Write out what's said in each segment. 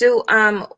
So,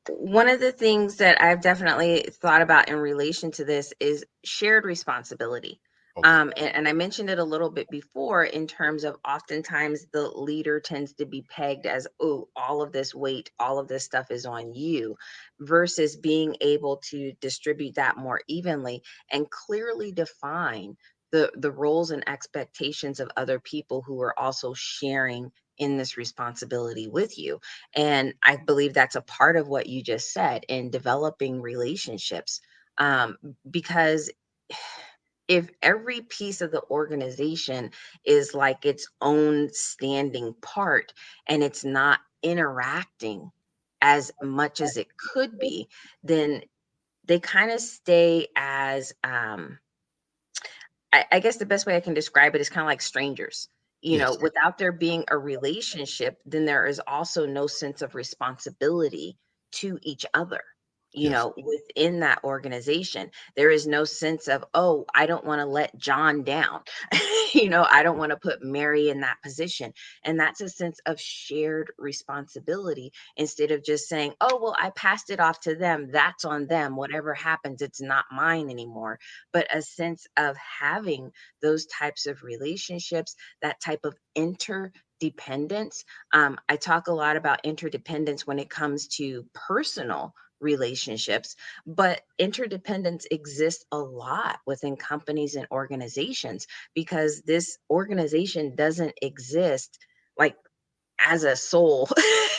one of the things that I've definitely thought about in relation to this is shared responsibility. Okay. And I mentioned it a little bit before in terms of oftentimes the leader tends to be pegged as, oh, all of this weight, all of this stuff is on you, versus being able to distribute that more evenly and clearly define the roles and expectations of other people who are also sharing in this responsibility with you. And I believe that's a part of what you just said in developing relationships. Um, because if every piece of the organization is like its own standing part and it's not interacting as much as it could be, then they kind of stay as I guess the best way I can describe it is kind of like strangers. Yes. Without there being a relationship, then there is also no sense of responsibility to each other. Yes. Within that organization, there is no sense of, oh, I don't want to let John down. I don't want to put Mary in that position. And that's a sense of shared responsibility instead of just saying, oh, well, I passed it off to them. That's on them. Whatever happens, it's not mine anymore, but a sense of having those types of relationships, that type of interdependence. I talk a lot about interdependence when it comes to personal relationships, but interdependence exists a lot within companies and organizations because this organization doesn't exist like as a sole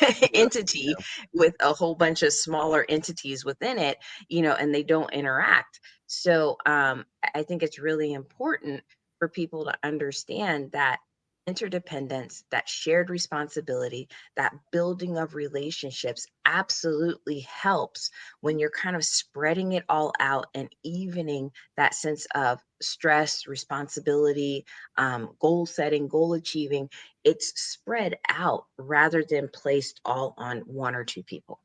Yeah. entity with a whole bunch of smaller entities within it, and they don't interact. So I think it's really important for people to understand that interdependence, that shared responsibility, that building of relationships absolutely helps when you're kind of spreading it all out and evening that sense of stress, responsibility, goal setting, goal achieving. It's spread out rather than placed all on one or two people.